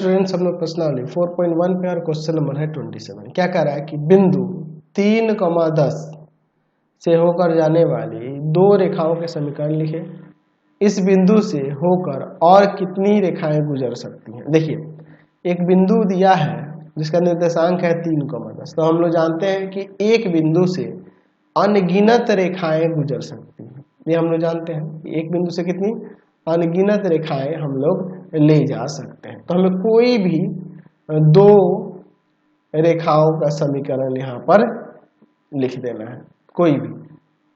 Students, हम लोग प्रश्नावली 4.1 पे और क्वेश्चन नंबर है 27। क्या कह रहा है कि बिंदु 3,10 से होकर जाने वाली दो रेखाओं के समीकरण लिखे। इस बिंदु से होकर और कितनी रेखाएं गुजर सकती हैं। देखिए एक बिंदु दिया है जिसका निर्देशांक है 3,10, तो हम लोग जानते हैं कि एक बिंदु से अनगिनत रेखाएं गुजर सकती हैं। ये हम लोग जानते हैं कि एक बिंदु से कितनी अनगिनत रेखाएं हम लोग ले जा सकते हैं। तो हमें कोई भी दो रेखाओं का समीकरण यहाँ पर लिख देना है, कोई भी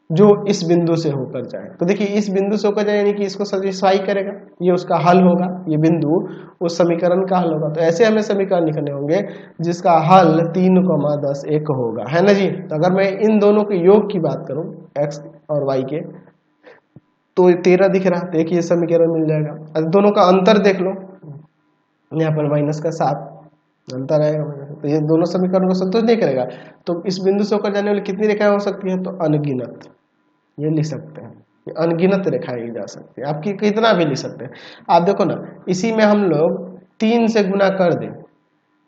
जो इस बिंदु से होकर जाए। तो देखिए इस बिंदु से होकर जाए यानी कि इसको सेटिस्फाई करेगा, ये उसका हल होगा, ये बिंदु उस समीकरण का हल होगा। तो ऐसे हमें समीकरण लिखने होंगे जिसका हल 3,10 एक होगा, है ना जी। तो अगर मैं इन दोनों के योग की बात करूं x और y के, तो 13 दिख रहा है, तो एक ये समीकरण मिल जाएगा। अब दोनों का अंतर देख लो, यहाँ पर -7 अंतर आएगा, तो ये दोनों समीकरण को संतुष्ट नहीं करेगा। तो इस बिंदु से होकर जाने वाली कितनी रेखाएं हो सकती हैं, तो अनगिनत, ये लिख सकते हैं, ये अनगिनत रेखाएं जा सकती है, आपकी कितना भी लिख सकते हैं। आप देखो ना, इसी में हम लोग 3 से गुना कर दें,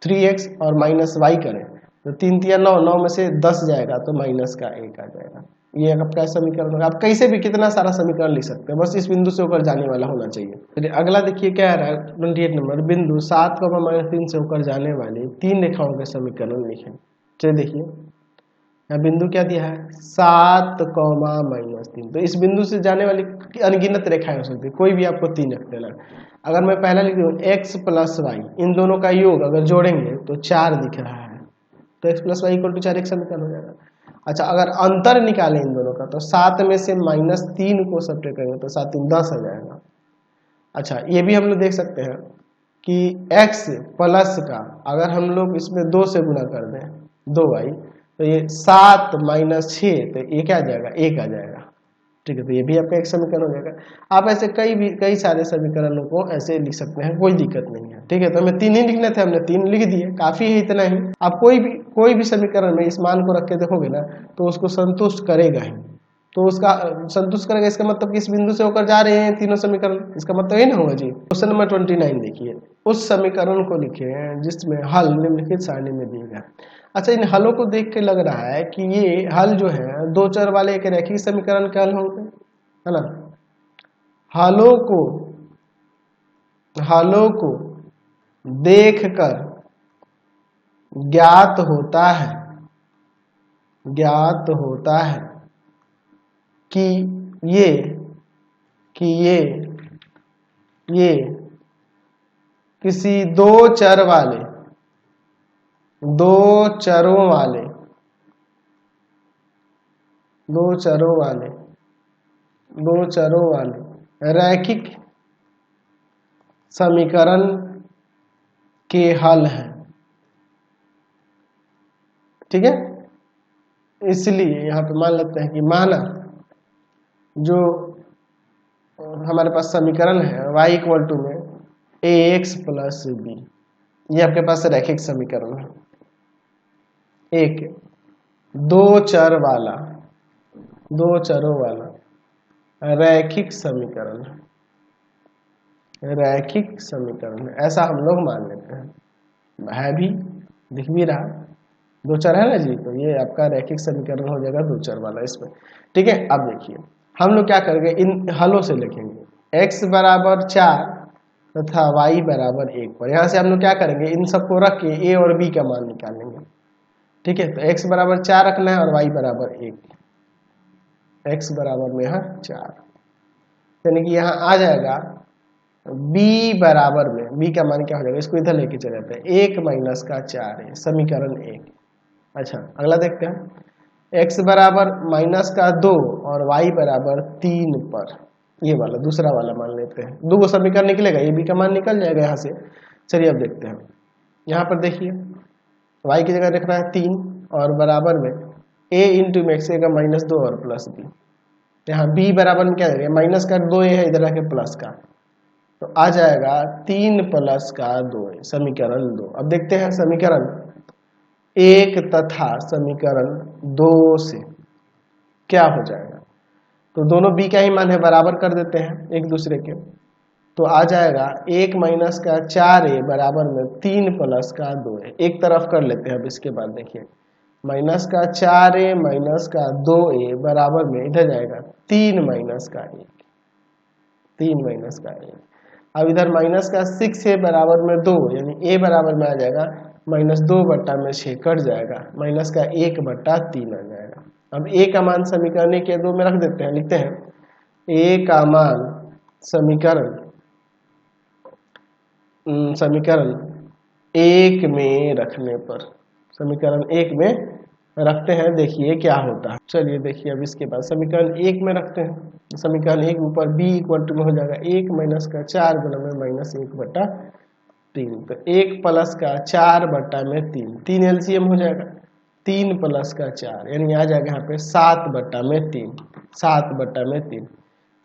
3x और -y करें, तो 3 3 9, 9 में से 10 जाएगा तो माइनस का 1 आ जाएगा। ये आपका समीकरण होगा। आप कैसे भी कितना सारा समीकरण लिख सकते हैं, बस इस बिंदु से होकर जाने वाला होना चाहिए। चलिए अगला देखिए क्या है 28 नंबर, बिंदु 7, -3 से होकर जाने वाली 3 रेखाओं के समीकरण लिखें। चलिए देखिए यहाँ बिंदु क्या दिया है 7, -3, तो इस बिंदु से जाने वाली अनगिनत रेखाएं हो सकती है, कोई भी आपको 3 रख देना। अगर मैं पहला लिख दूँ x + y, इन दोनों का योग अगर जोड़ेंगे तो 4 दिख रहा है, तो x + y = 4 एक समीकरण हो जाएगा। अच्छा अगर अंतर निकालें इन दोनों का, तो 7 में से -3 को सब्ट्रैक्ट करेंगे तो 7 3 10 आ जाएगा। अच्छा ये भी हम लोग देख सकते हैं कि x प्लस का अगर हम लोग इसमें 2 से गुना कर दें 2y, तो ये 7 - 6, तो ये क्या आ जाएगा 1 आ जाएगा। ठीक है, तो ये भी आपका एक समीकरण हो जाएगा। आप ऐसे कई सारे समीकरणों को ऐसे लिख सकते हैं, कोई दिक्कत नहीं है। ठीक है, तो हमें 3 ही लिखने थे, हमने 3 लिख दिए, काफी है इतना ही। आप कोई भी समीकरण में इस मान को रख के देखोगे ना, तो उसको संतुष्ट करेगा ही, तो उसका संतुष्ट करेगा। इसका मतलब कि इस बिंदु से होकर जा रहे हैं तीनों समीकरण, इसका मतलब ये ना होगा जी। क्वेश्चन नंबर 29 देखिए, उस समीकरण को लिखे जिसमें हल निम्नलिखित सारणी में दिए गए। अच्छा इन हलों को देख के लग रहा है कि ये हल जो है दो चर वाले एक रैखिक समीकरण के हल होंगे, है ना। हलों को देखकर ज्ञात होता है कि ये किसी दो चरों वाले रैखिक समीकरण के हल हैं। ठीक है, इसलिए यहाँ पे मान लेते हैं कि माना जो हमारे पास समीकरण है y = में ax + b, ये आपके पास रैखिक समीकरण है। एक दो चरों वाला रैखिक समीकरण है, ऐसा हम लोग मान लेते हैं। है भी, दिख भी रहा, दो चर है ना जी, तो ये आपका रैखिक समीकरण हो जाएगा दो चर वाला इसमें। ठीक है, अब देखिए हम लोग क्या करेंगे, इन हलों से लिखेंगे x = 4 तथा y = 1 पर। यहाँ से हम लोग क्या करेंगे, इन सबको रख के a और b का मान निकालेंगे। ठीक है, तो x = 4 रखना है और y = 1, x बराबर में यहाँ 4, यानी कि यहाँ आ जाएगा b बराबर में, b का मान क्या हो जाएगा, इसको इधर लेके चले जाते हैं, 1 - 4 है समीकरण 1। अच्छा अगला देखते हैं, x बराबर -2 और y बराबर 3 पर, ये वाला दूसरा वाला मान लेते हैं। दो समीकरण निकलेगा, ये b का मान निकल जाएगा यहाँ से। चलिए अब देखते हैं, यहाँ पर देखिए y की जगह रखना है 3 और बराबर में a × मैक्स का -2 और +b। यहाँ b बराबर में क्या देंगे, -2a है, इधर आके प्लस का, तो आ जाएगा 3 + 2 समीकरण 2। अब देखते हैं समीकरण 1 तथा समीकरण 2 से क्या हो जाएगा। तो दोनों b का ही मान है, बराबर कर देते हैं एक दूसरे के। तो आ जाएगा 1 माइनस का 4a बराबर में 3 प्लस का 2a। एक तरफ कर लेते हैं। अब इसके बाद देखिए माइनस का 4a माइनस का 2a बराबर में इधर जाएगा 3 माइनस का 1, 3 माइनस का 1। अब इधर माइनस का 6a बराबर में 2, यानी a बराबर में आ जाएगा -2/6 कट जाएगा, माइनस का 1/3 आ जाएगा। अब a का मान समीकरण 1 या 2 में रख देते हैं। लिखते हैं a का मान समीकरण 1 में रखने पर, समीकरण 1 में रखते हैं, देखिए क्या होता है। चलिए देखिए अब इसके बाद समीकरण 1 में रखते हैं। समीकरण 1 ऊपर b इक्वल टू में हो जाएगा 1 माइनस का 4 गुना में -1/3, तो 1 प्लस का 4/3, 3 एलसीएम हो जाएगा, 3 प्लस का 4 यानी आ जाएगा यहाँ पे 7/3, 7/3।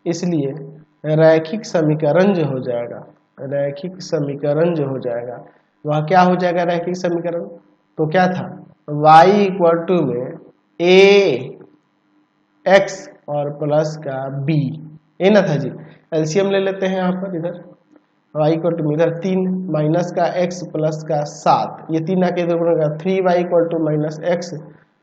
इसलिए रैखिक समीकरण जो हो जाएगा, रैखिक समीकरण जो हो जाएगा वह क्या हो जाएगा रैखिक समीकरण, तो क्या था y इक्वल टू में a x और प्लस का b, ये ना था जी। एलसीएम ले लेते हैं यहाँ पर, इधर y इक्वल टू में इधर 3 माइनस का x प्लस का 7, ये 3 आके इधर गुणा 3y equal to minus x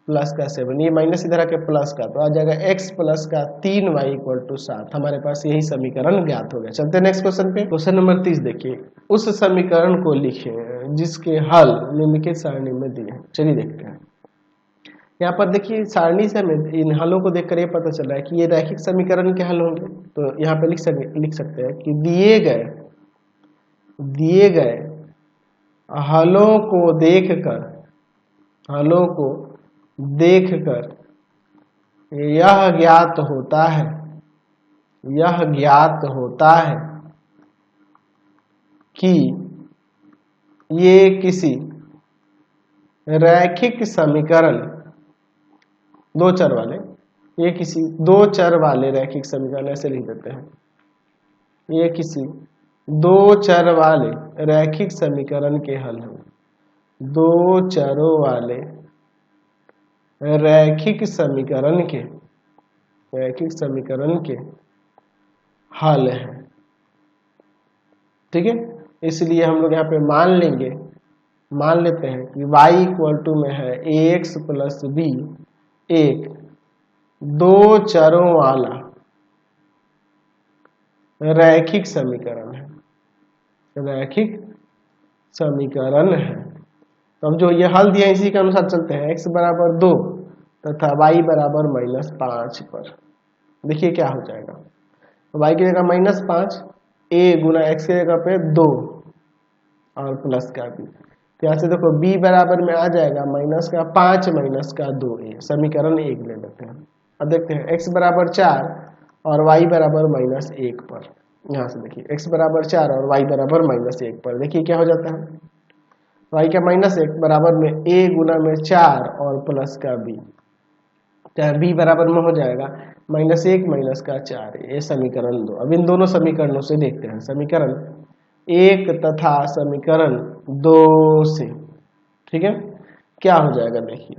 plus का 7, ये माइनस इधर आके प्लस का, तो आ जाएगा x प्लस का 3y इक्वल टू 7। हमारे पास यही समीकरण ज्ञात हो गया। चलते हैं नेक्स्ट क्वेश्चन पे। क्वेश्चन नंबर 30 देखिए, उस समीकरण को लिखें जिसके हल निम्नलिखित सारणी में दिए हैं। चलिए देखते हैं। यहाँ पर देखिए सारणी से हमें इन हलों को देखकर ये पता चल रहा है कि ये रैखिक समीकरण के हल होंगे। तो यहाँ पे लिख सकते हैं कि दिए गए हलों को देखकर यह ज्ञात होता है कि ये किसी रैखिक समीकरण दो चर वाले, ये किसी दो चर वाले रैखिक समीकरण, ऐसे लिख देते हैं, ये किसी दो चर वाले रैखिक समीकरण के हल हैं, दो चरों वाले रैखिक समीकरण के हल है। ठीक है, इसलिए हम लोग यहाँ पे मान लेते हैं कि y इक्वल टू में है ax प्लस b एक दो चरों वाला रैखिक समीकरण है, तो अब जो ये हल दिया इसी के अनुसार चलते हैं। x बराबर 2 तथा y बराबर -5 पर देखिए क्या हो जाएगा। y की जगह -5, a गुना x की जगह पे 2 और प्लस का b, तो यहाँ से देखो b बराबर में आ जाएगा -5 माइनस का 2a, समीकरण 1 ले लेते हैं। अब देखते हैं x बराबर 4 और y बराबर -1 पर, यहाँ से देखिए x बराबर 4 और y बराबर -1 पर, देखिए क्या हो जाता है। y का -1 बराबर में a गुना में 4 और प्लस का b, चाहे b बराबर में हो जाएगा -1 माइनस का 4, ये समीकरण 2। अब इन दोनों समीकरणों से देखते हैं, समीकरण 1 तथा समीकरण 2 से, ठीक है, क्या हो जाएगा। देखिए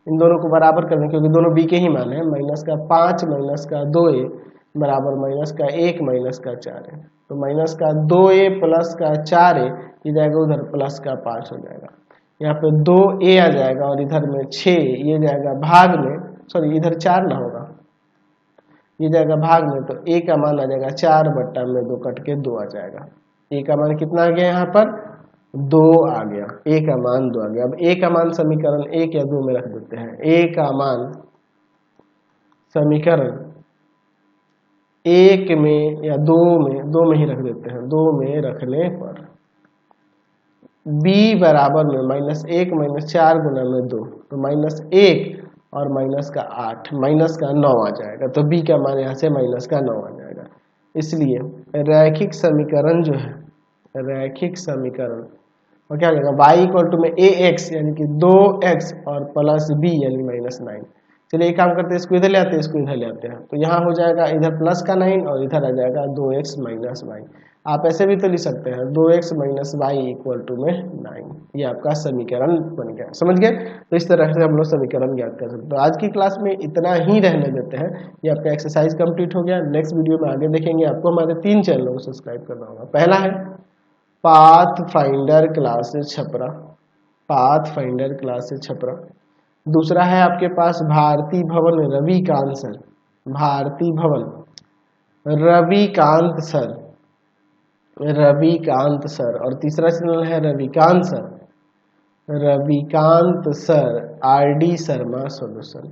इन दोनों को बराबर करने, क्योंकि दोनों b के ही मान है, -5 माइनस का 2a बराबर -1 माइनस का 4 है, तो -2a प्लस का 4a ये जाएगा उधर प्लस का 5 हो जाएगा। यहाँ पे 2a आ जाएगा और इधर में 6 ये जाएगा भाग में, सॉरी इधर 4 ना होगा, ये जाएगा भाग में, तो a का मान आ जाएगा 4/2 कट के 2 आ जाएगा। a का मान कितना आ गया यहाँ पर 2 आ गया, a का मान 2 आ गया। अब a का मान समीकरण 1 या 2 में रख देते हैं। a का मान समीकरण 1 में या 2 में ही रख देते हैं। 2 में रखने पर b बराबर में -1 माइनस 4 गुना में 2, तो -1 और -8 -9 आ जाएगा, तो b का मान यहाँ से -9 आ जाएगा। इसलिए रैखिक समीकरण जो है, रैखिक समीकरण और क्या लगेगा y इक्वल टू में ax यानी कि 2x और प्लस b यानी -9। चलिए एक काम करते हैं, इसको इधर ले आते हैं, इसको इधर ले आते हैं, तो यहाँ हो जाएगा इधर प्लस का 9 और इधर आ जाएगा 2x माइनस y। आप ऐसे भी तो लिख सकते हैं 2x minus Y equal to में 9, ये आपका समीकरण बन गया। समझ गए? तो इस तरह से हम लोग समीकरण ज्ञात कर सकते हैं। तो आज की क्लास में इतना ही रहने देते हैं। ये आपका एक्सरसाइज कंप्लीट हो गया। नेक्स्ट वीडियो में आगे देखेंगे। आपको हमारे 3 चैनलों को सब्सक्राइब करना होगा। पहला है path finder classes Chhapra, path finder classes Chhapra. दूसरा है आपके पास भारती भवन रविकांत सर, भारती भवन रविकांत सर, रविकांत सर। और तीसरा चैनल है Ravikant sir, Ravikant sir R D Sharma solution,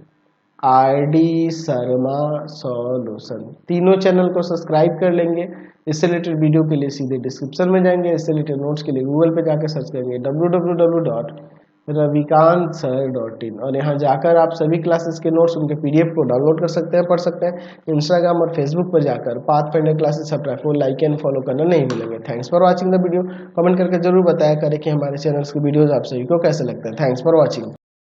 R D Sharma solution. तीनों चैनल को सब्सक्राइब कर लेंगे। इससे रिलेटेड वीडियो के लिए सीधे डिस्क्रिप्शन में जाएंगे। इससे रिलेटेड नोट्स के लिए गूगल पे जाकर सर्च करेंगे www.ravikantsir.in और यहाँ जाकर आप सभी क्लासेस के नोट्स उनके पीडीएफ को डाउनलोड कर सकते हैं, पढ़ सकते हैं। इंस्टाग्राम और फेसबुक पर जाकर पाथफाइंडर क्लासेस छपरा को लाइक एंड फॉलो करना नहीं भूलेंगे। Thanks for watching the video. Comment करके जरूर बताया करें कि हमारे चैनल्स के वीडियोज आप सभी को कैसे लगते हैं। Thanks for watching.